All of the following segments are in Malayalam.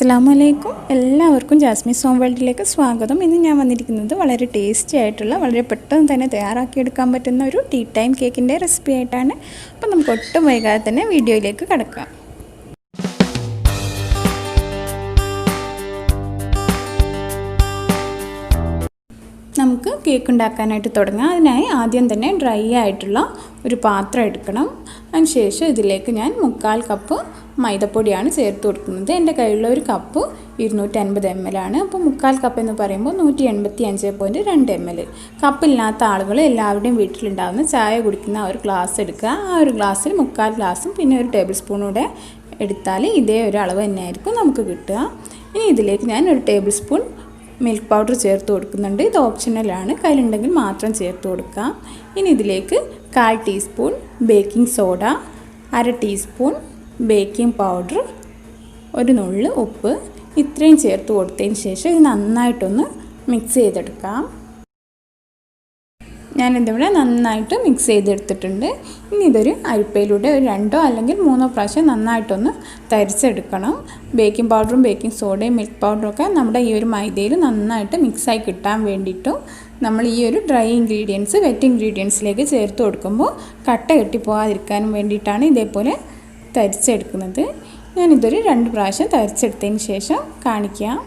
അസ്സലാമലൈക്കും. എല്ലാവർക്കും ജാസ്മിൻ ഹോം വേൾഡിലേക്ക് സ്വാഗതം. ഇന്ന് ഞാൻ വന്നിരിക്കുന്നത് വളരെ ടേസ്റ്റി ആയിട്ടുള്ള, വളരെ പെട്ടെന്ന് തന്നെ തയ്യാറാക്കിയെടുക്കാൻ പറ്റുന്ന ഒരു ടീ ടൈം കേക്കിൻ്റെ റെസിപ്പി ആയിട്ടാണ്. അപ്പോൾ നമുക്ക് ഒട്ടും വൈകാതെ തന്നെ വീഡിയോയിലേക്ക് കടക്കാം. നമുക്ക് കേക്ക് ഉണ്ടാക്കാനായിട്ട് തുടങ്ങാം. അതിനായി ആദ്യം തന്നെ ഡ്രൈ ആയിട്ടുള്ള ഒരു പാത്രം എടുക്കണം. അതിനുശേഷം ഇതിലേക്ക് ഞാൻ 1/4 കപ്പ് മൈദപ്പൊടിയാണ് ചേർത്ത് കൊടുക്കുന്നത്. എൻ്റെ കയ്യിലുള്ള ഒരു കപ്പ് 250 ml ആണ്. അപ്പോൾ 1/4 കപ്പ് എന്ന് പറയുമ്പോൾ 185.2 ml. കപ്പില്ലാത്ത ആളുകൾ എല്ലാവരുടെയും വീട്ടിലുണ്ടാകുന്ന ചായ കുടിക്കുന്ന ഒരു ഗ്ലാസ് എടുക്കുക. ആ ഒരു ഗ്ലാസ്സിൽ 1/4 ഗ്ലാസും പിന്നെ ഒരു ടേബിൾ സ്പൂണൂടെ എടുത്താൽ ഇതേ ഒരു അളവ് തന്നെയായിരിക്കും നമുക്ക് കിട്ടുക. ഇനി ഇതിലേക്ക് ഞാൻ ഒരു ടേബിൾ സ്പൂൺ മിൽക്ക് പൗഡർ ചേർത്ത് കൊടുക്കുന്നുണ്ട്. ഇത് ഓപ്ഷണലാണ്, കയ്യിലുണ്ടെങ്കിൽ മാത്രം ചേർത്ത് കൊടുക്കാം. ഇനി ഇതിലേക്ക് 1/4 teaspoon baking soda, 1/2 teaspoon baking powder, ഒരു നുള്ള് ഉപ്പ്, ഇത്രയും ചേർത്ത് കൊടുത്തതിന് ശേഷം ഇത് നന്നായിട്ടൊന്ന് മിക്സ് ചെയ്തെടുക്കാം. ഞാനിതിവിടെ നന്നായിട്ട് മിക്സ് ചെയ്തെടുത്തിട്ടുണ്ട്. ഇനി ഇതൊരു അരിപ്പയിലൂടെ ഒരു 2 അല്ലെങ്കിൽ 3 പ്രാവശ്യം നന്നായിട്ടൊന്ന് തരിച്ചെടുക്കണം. ബേക്കിംഗ് പൗഡറും ബേക്കിംഗ് സോഡയും മിൽക്ക് പൗഡറൊക്കെ നമ്മുടെ ഈ ഒരു മൈദയിൽ നന്നായിട്ട് മിക്സായി കിട്ടാൻ വേണ്ടിയിട്ടും നമ്മൾ ഈ ഒരു ഡ്രൈ ഇൻഗ്രീഡിയൻസ് വെറ്റ് ഇൻഗ്രീഡിയൻസിലേക്ക് ചേർത്ത് കൊടുക്കുമ്പോൾ കട്ട കെട്ടിപ്പോകാതിരിക്കാനും വേണ്ടിയിട്ടാണ് ഇതേപോലെ തരിച്ചെടുക്കുന്നത്. ഞാനിതൊരു 2 പ്രാവശ്യം തരിച്ചെടുത്തതിന് ശേഷം കാണിക്കാം.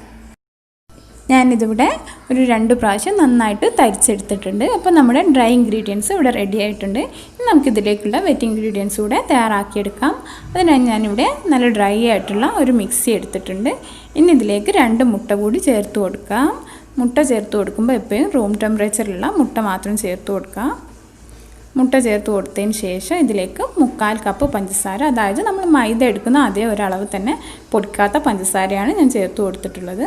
ഞാനിതിവിടെ ഒരു 2 പ്രാവശ്യം നന്നായിട്ട് തരിച്ചെടുത്തിട്ടുണ്ട്. അപ്പോൾ നമ്മുടെ ഡ്രൈ ഇൻഗ്രീഡിയൻസ് ഇവിടെ റെഡി ആയിട്ടുണ്ട്. ഇനി നമുക്കിതിലേക്കുള്ള വെറ്റ് ഇൻഗ്രീഡിയൻസ് കൂടെ തയ്യാറാക്കിയെടുക്കാം. അതിനായി ഞാനിവിടെ നല്ല ഡ്രൈ ആയിട്ടുള്ള ഒരു മിക്സി എടുത്തിട്ടുണ്ട്. ഇനി ഇതിലേക്ക് 2 മുട്ട കൂടി ചേർത്ത് കൊടുക്കാം. മുട്ട ചേർത്ത് കൊടുക്കുമ്പോൾ എപ്പോഴും റൂം ടെമ്പറേച്ചറിലുള്ള മുട്ട മാത്രം ചേർത്ത് കൊടുക്കാം. മുട്ട ചേർത്ത് കൊടുത്തതിന് ശേഷം ഇതിലേക്ക് 1/4 കപ്പ് പഞ്ചസാര, അതായത് നമ്മൾ മൈദ എടുക്കുന്ന അതേ ഒരളവ് തന്നെ പൊടിക്കാത്ത പഞ്ചസാരയാണ് ഞാൻ ചേർത്ത് കൊടുത്തിട്ടുള്ളത്.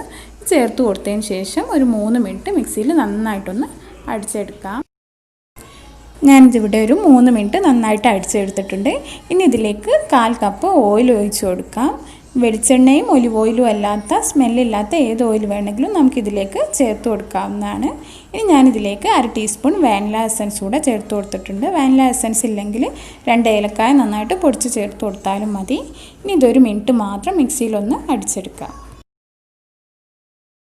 ചേർത്ത് കൊടുത്തതിന് ശേഷം ഒരു 3 മിനിറ്റ് മിക്സിയിൽ നന്നായിട്ടൊന്ന് അടിച്ചെടുക്കാം. ഞാനിതിവിടെ ഒരു 3 മിനിറ്റ് നന്നായിട്ട് അടിച്ചെടുത്തിട്ടുണ്ട്. ഇനി ഇതിലേക്ക് 1/4 കപ്പ് ഓയിൽ ഒഴിച്ച് കൊടുക്കാം. വെളിച്ചെണ്ണയും ഒലിവ് ഓയിലും അല്ലാത്ത, സ്മെല്ലില്ലാത്ത ഏത് ഓയിൽ വേണമെങ്കിലും നമുക്കിതിലേക്ക് ചേർത്ത് കൊടുക്കാവുന്നതാണ്. ഇനി ഞാനിതിലേക്ക് 1/2 ടീസ്പൂൺ വാനില എസൻസ് കൂടെ ചേർത്ത് കൊടുത്തിട്ടുണ്ട്. വാനില എസൻസ് ഇല്ലെങ്കിൽ 2 ഏലക്കായ നന്നായിട്ട് പൊടിച്ച് ചേർത്ത് കൊടുത്താലും മതി. ഇനി ഇതൊരു മിനിറ്റ് മാത്രം മിക്സിയിലൊന്ന് അടിച്ചെടുക്കാം.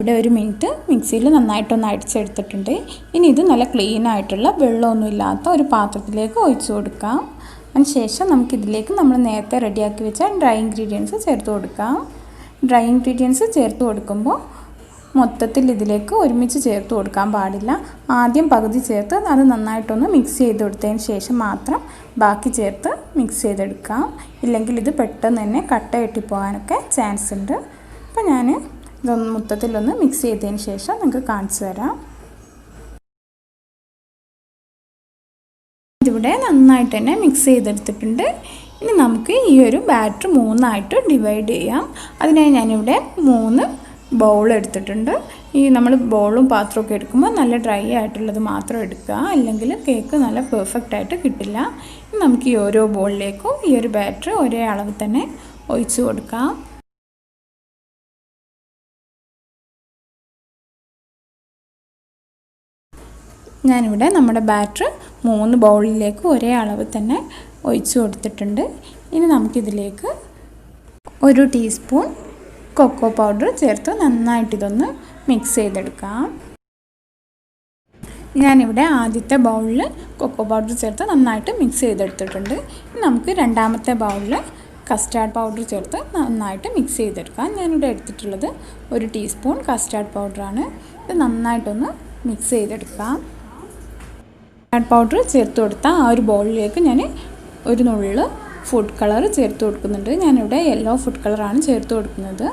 ഇവിടെ ഒരു മിനിറ്റ് മിക്സിയിൽ നന്നായിട്ടൊന്ന് അടിച്ചെടുത്തിട്ടുണ്ട്. ഇനി ഇത് നല്ല ക്ലീൻ ആയിട്ടുള്ള വെള്ളമൊന്നുമില്ലാത്ത ഒരു പാത്രത്തിലേക്ക് ഒഴിച്ചു കൊടുക്കാം. അതിനുശേഷം നമുക്കിതിലേക്ക് നമ്മൾ നേരത്തെ റെഡിയാക്കി വെച്ച ഡ്രൈ ഇൻഗ്രീഡിയൻസ് ചേർത്ത് കൊടുക്കാം. ഡ്രൈ ഇൻഗ്രീഡിയൻസ് ചേർത്ത് കൊടുക്കുമ്പോൾ മൊത്തത്തിൽ ഇതിലേക്ക് ഒരുമിച്ച് ചേർത്ത് കൊടുക്കാൻ പാടില്ല. ആദ്യം പകുതി ചേർത്ത് അത് നന്നായിട്ടൊന്ന് മിക്സ് ചെയ്ത് കൊടുത്തതിന് ശേഷം മാത്രം ബാക്കി ചേർത്ത് മിക്സ് ചെയ്തെടുക്കാം. ഇല്ലെങ്കിൽ ഇത് പെട്ടെന്ന് തന്നെ കട്ട കെട്ടിപ്പോകാനൊക്കെ ചാൻസ് ഉണ്ട്. അപ്പോൾ ഞാൻ ഇതൊന്ന് മൊത്തത്തിലൊന്ന് മിക്സ് ചെയ്തതിന് ശേഷം നിങ്ങൾക്ക് കാണിച്ചു തരാം. ഇതിവിടെ നന്നായിട്ട് തന്നെ മിക്സ് ചെയ്തെടുത്തിട്ടുണ്ട്. ഇനി നമുക്ക് ഈ ഒരു ബാറ്റർ 3 ആയിട്ട് ഡിവൈഡ് ചെയ്യാം. അതിനായി ഞാനിവിടെ 3 ബൗൾ എടുത്തിട്ടുണ്ട്. ഈ നമ്മൾ ബൗളും പാത്രമൊക്കെ എടുക്കുമ്പോൾ നല്ല ഡ്രൈ ആയിട്ടുള്ളത് മാത്രം എടുക്കുക, അല്ലെങ്കിൽ കേക്ക് നല്ല പെർഫെക്റ്റ് ആയിട്ട് കിട്ടില്ല. നമുക്ക് ഈ ഓരോ ബൗളിലേക്കും ഈ ഒരു ബാറ്റർ ഒരേ അളവ് തന്നെ ഒഴിച്ച് കൊടുക്കാം. ഞാനിവിടെ നമ്മുടെ ബാറ്റർ 3 ബൗളിലേക്ക് ഒരേ അളവ് തന്നെ ഒഴിച്ചു കൊടുത്തിട്ടുണ്ട്. ഇനി നമുക്കിതിലേക്ക് 1 ടീസ്പൂൺ കൊക്കോ പൗഡർ ചേർത്ത് നന്നായിട്ടിതൊന്ന് മിക്സ് ചെയ്തെടുക്കാം. ഞാനിവിടെ ആദ്യത്തെ ബൗളിൽ കൊക്കോ പൗഡർ ചേർത്ത് നന്നായിട്ട് മിക്സ് ചെയ്തെടുത്തിട്ടുണ്ട്. ഇനി നമുക്ക് രണ്ടാമത്തെ ബൗളിൽ കസ്റ്റാർഡ് പൗഡർ ചേർത്ത് നന്നായിട്ട് മിക്സ് ചെയ്തെടുക്കാം. ഞാനിവിടെ എടുത്തിട്ടുള്ളത് 1 ടീസ്പൂൺ കസ്റ്റാർഡ് പൗഡറാണ്. ഇത് നന്നായിട്ടൊന്ന് മിക്സ് ചെയ്തെടുക്കാം. കസ്റ്റാർഡ് പൗഡർ ചേർത്ത് കൊടുത്ത ആ ഒരു ബൗളിലേക്ക് ഞാൻ ഒരു നുള്ള് ഫുഡ് കളർ ചേർത്ത് കൊടുക്കുന്നുണ്ട്. ഞാനിവിടെ യെല്ലോ ഫുഡ് കളറാണ് ചേർത്ത് കൊടുക്കുന്നത്.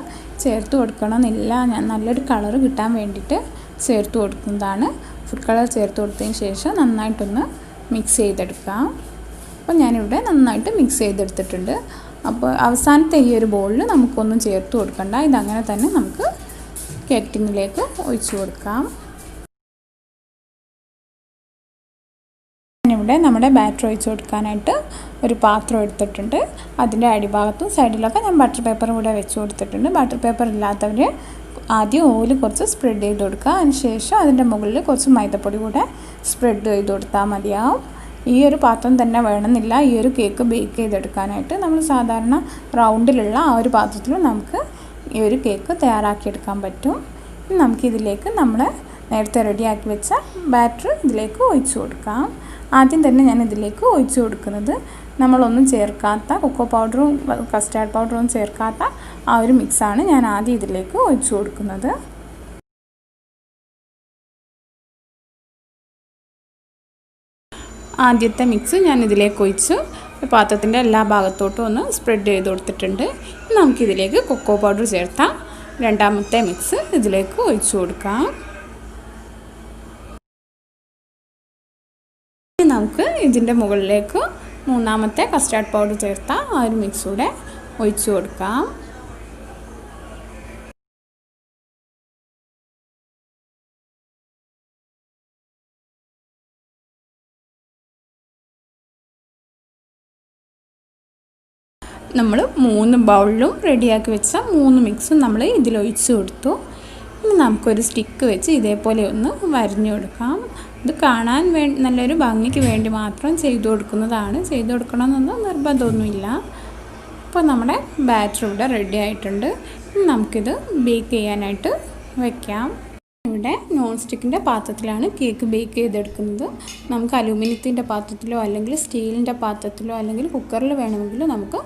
ചേർത്ത് കൊടുക്കണമെന്നില്ല, ഞാൻ നല്ലൊരു കളർ കിട്ടാൻ വേണ്ടിയിട്ട് ചേർത്ത് കൊടുക്കുന്നതാണ്. ഫുഡ് കളർ ചേർത്ത് കൊടുത്തതിന് ശേഷം നന്നായിട്ടൊന്ന് മിക്സ് ചെയ്തെടുക്കാം. അപ്പോൾ ഞാനിവിടെ നന്നായിട്ട് മിക്സ് ചെയ്തെടുത്തിട്ടുണ്ട്. അപ്പോൾ അവസാനത്തെ ഈ ഒരു ബൗളിൽ നമുക്കൊന്നും ചേർത്ത് കൊടുക്കണ്ട, ഇതങ്ങനെ തന്നെ നമുക്ക് കേക്ക് ടിന്നിലേക്ക് ഒഴിച്ചു കൊടുക്കാം. ഞാനിവിടെ നമ്മുടെ ബാറ്റർ ഒഴിച്ച് കൊടുക്കാനായിട്ട് ഒരു പാത്രം എടുത്തിട്ടുണ്ട്. അതിൻ്റെ അടിഭാഗത്തും സൈഡിലൊക്കെ ഞാൻ ബട്ടർ പേപ്പർ കൂടെ വെച്ച് കൊടുത്തിട്ടുണ്ട്. ബട്ടർ പേപ്പർ ഇല്ലാത്തവർ ആദ്യം ഓയിൽ കുറച്ച് സ്പ്രെഡ് ചെയ്ത് കൊടുക്കുക. അതിനുശേഷം അതിൻ്റെ മുകളിൽ കുറച്ച് മൈദപ്പൊടി കൂടെ സ്പ്രെഡ് ചെയ്ത് കൊടുത്താൽ മതിയാവും. ഈ ഒരു പാത്രം തന്നെ വേണമെന്നില്ല ഈ ഒരു കേക്ക് ബേക്ക് ചെയ്തെടുക്കാനായിട്ട്. നമ്മൾ സാധാരണ റൗണ്ടിലുള്ള ആ ഒരു പാത്രത്തിൽ നമുക്ക് ഈ ഒരു കേക്ക് തയ്യാറാക്കിയെടുക്കാൻ പറ്റും. ഇനി നമുക്കിതിലേക്ക് നമ്മൾ നേരത്തെ റെഡിയാക്കി വെച്ച ബാറ്റർ ഇതിലേക്ക് ഒഴിച്ചു കൊടുക്കാം. ആദ്യം തന്നെ ഞാൻ ഇതിലേക്ക് ഒഴിച്ചു കൊടുക്കുന്നത് നമ്മളൊന്നും ചേർക്കാത്ത കൊക്കോ പൗഡറും കസ്റ്റാർഡ് പൗഡറും ചേർക്കാത്ത ആ ഒരു മിക്സാണ് ഞാൻ ആദ്യം ഇതിലേക്ക് ഒഴിച്ചു കൊടുക്കുന്നത്. ആദ്യത്തെ മിക്സ് ഞാൻ ഇതിലേക്ക് ഒഴിച്ച് പാത്രത്തിൻ്റെ എല്ലാ ഭാഗത്തോട്ടും ഒന്ന് സ്പ്രെഡ് ചെയ്ത് കൊടുത്തിട്ടുണ്ട്. നമുക്കിതിലേക്ക് കൊക്കോ പൗഡർ ചേർത്ത രണ്ടാമത്തെ മിക്സ് ഇതിലേക്ക് ഒഴിച്ചു കൊടുക്കാം. നമുക്ക് ഇതിൻ്റെ മുകളിലേക്ക് മൂന്നാമത്തെ കസ്റ്റാർഡ് പൗഡർ ചേർത്ത ആ ഒരു മിക്സ് കൂടെ ഒഴിച്ചു കൊടുക്കാം. നമ്മൾ 3 ബൗളിലും റെഡിയാക്കി വെച്ച 3 മിക്സും നമ്മൾ ഇതിലൊഴിച്ച് കൊടുത്തു. ഇനി നമുക്കൊരു സ്റ്റിക്ക് വെച്ച് ഇതേപോലെ ഒന്ന് വരഞ്ഞു കൊടുക്കാം. ഇത് കാണാൻ നല്ലൊരു ഭംഗിക്ക് വേണ്ടി മാത്രം ചെയ്തു കൊടുക്കുന്നതാണ്. ചെയ്തു കൊടുക്കണമെന്നൊന്നും നിർബന്ധമൊന്നുമില്ല. അപ്പോൾ നമ്മുടെ ബാറ്റർ ഇവിടെ റെഡി ആയിട്ടുണ്ട്. നമുക്കിത് ബേക്ക് ചെയ്യാനായിട്ട് വയ്ക്കാം. ഇവിടെ നോൺ സ്റ്റിക്കിൻ്റെ പാത്രത്തിലാണ് കേക്ക് ബേക്ക് ചെയ്തെടുക്കുന്നത്. നമുക്ക് അലൂമിനിയത്തിൻ്റെ പാത്രത്തിലോ അല്ലെങ്കിൽ സ്റ്റീലിൻ്റെ പാത്രത്തിലോ അല്ലെങ്കിൽ കുക്കറിൽ വേണമെങ്കിൽ നമുക്ക്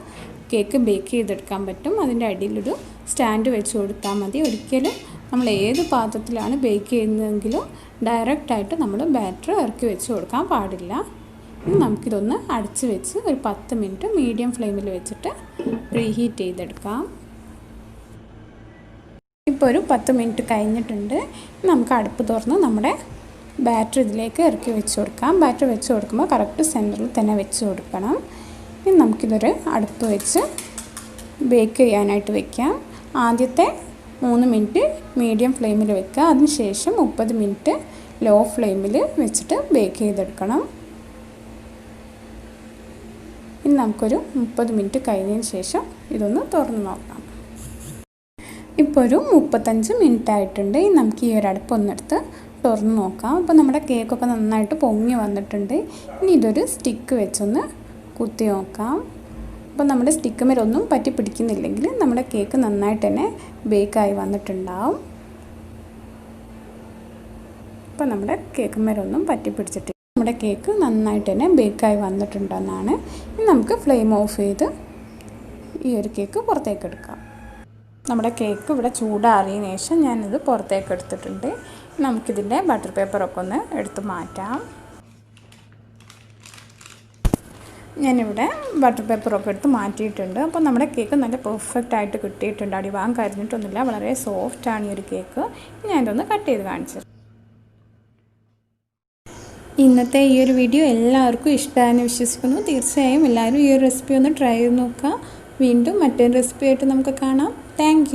കേക്ക് ബേക്ക് ചെയ്തെടുക്കാൻ പറ്റും. അതിൻ്റെ അടിയിലൊരു സ്റ്റാൻഡ് വെച്ച് കൊടുത്താൽ മതി. ഒരിക്കലും നമ്മൾ ഏത് പാത്രത്തിലാണ് ബേക്ക് ചെയ്യുന്നതെങ്കിലും ഡയറക്റ്റായിട്ട് നമ്മൾ ബാറ്റർ ഇറക്കി വെച്ച് കൊടുക്കാൻ പാടില്ല. നമുക്കിതൊന്ന് അടച്ച് വെച്ച് ഒരു 10 മിനിറ്റ് മീഡിയം ഫ്ലെയിമിൽ വെച്ചിട്ട് പ്രീഹീറ്റ് ചെയ്തെടുക്കാം. ഇപ്പോൾ ഒരു 10 മിനിറ്റ് കഴിഞ്ഞിട്ടുണ്ട്. നമുക്ക് അടുപ്പ് തുറന്ന് നമ്മുടെ ബാറ്റർ ഇതിലേക്ക് ഇറക്കി വെച്ച് കൊടുക്കാം. ബാറ്റർ വെച്ച് കൊടുക്കുമ്പോൾ കറക്റ്റ് സെൻറ്ററിൽ തന്നെ വെച്ച് കൊടുക്കണം. ഇനി നമുക്കിതൊരു അടുപ്പ് വെച്ച് ബേക്ക് ചെയ്യാനായിട്ട് വയ്ക്കാം. ആദ്യത്തെ 3 മിനിറ്റ് മീഡിയം ഫ്ലെയിമിൽ വെക്കുക. അതിനുശേഷം 30 മിനിറ്റ് ലോ ഫ്ലെയിമിൽ വെച്ചിട്ട് ബേക്ക് ചെയ്തെടുക്കണം. ഇനി നമുക്കൊരു 30 മിനിറ്റ് കഴിഞ്ഞതിന് ശേഷം ഇതൊന്ന് തുറന്ന് നോക്കാം. ഇപ്പോൾ ഒരു 35 മിനിറ്റ് ആയിട്ടുണ്ട്. ഇനി നമുക്ക് ഈ ഒരു അടുപ്പൊന്നെടുത്ത് തുറന്ന് നോക്കാം. അപ്പോൾ നമ്മുടെ കേക്കൊക്കെ നന്നായിട്ട് പൊങ്ങി വന്നിട്ടുണ്ട്. ഇനി ഇതൊരു സ്റ്റിക്ക് വെച്ചൊന്ന് കുത്തി നോക്കാം. അപ്പോൾ നമ്മുടെ സ്റ്റിക്ക് മേലൊന്നും പറ്റി പിടിക്കുന്നില്ലെങ്കിൽ നമ്മുടെ കേക്ക് നന്നായിട്ട് തന്നെ ബേക്കായി വന്നിട്ടുണ്ടാവും. അപ്പോൾ നമ്മുടെ കേക്ക് മേലൊന്നും പറ്റി പിടിച്ചിട്ടില്ല. നമ്മുടെ കേക്ക് നന്നായിട്ട് തന്നെ ബേക്കായി വന്നിട്ടുണ്ടെന്നാണ്. ഇനി നമുക്ക് ഫ്ലെയിം ഓഫ് ചെയ്ത് ഈ ഒരു കേക്ക് പുറത്തേക്ക് എടുക്കാം. നമ്മുടെ കേക്ക് ഇവിടെ ചൂടാറിയതിന് ശേഷം ഞാനിത് പുറത്തേക്ക് എടുത്തിട്ടുണ്ട്. നമുക്കിതിൻ്റെ ബട്ടർ പേപ്പറൊക്കെ ഒന്ന് എടുത്ത് മാറ്റാം. ഞാനിവിടെ ബട്ടർ പേപ്പറൊക്കെ എടുത്ത് മാറ്റിയിട്ടുണ്ട്. അപ്പോൾ നമ്മുടെ കേക്ക് നല്ല പെർഫെക്റ്റ് ആയിട്ട് കിട്ടിയിട്ടുണ്ട്. അടിഭാഗം കരിഞ്ഞിട്ടൊന്നുമില്ല. വളരെ സോഫ്റ്റാണ് ഈ ഒരു കേക്ക്. ഞാനിതൊന്ന് കട്ട് ചെയ്ത് കാണിച്ചത്. ഇന്നത്തെ ഈ ഒരു വീഡിയോ എല്ലാവർക്കും ഇഷ്ടമായെന്ന് വിശ്വസിക്കുന്നു. തീർച്ചയായും എല്ലാവരും ഈ ഒരു റെസിപ്പി ഒന്ന് ട്രൈ ചെയ്ത് നോക്കുക. വീണ്ടും മറ്റൊരു റെസിപ്പി ആയിട്ട് നമുക്ക് കാണാം. താങ്ക്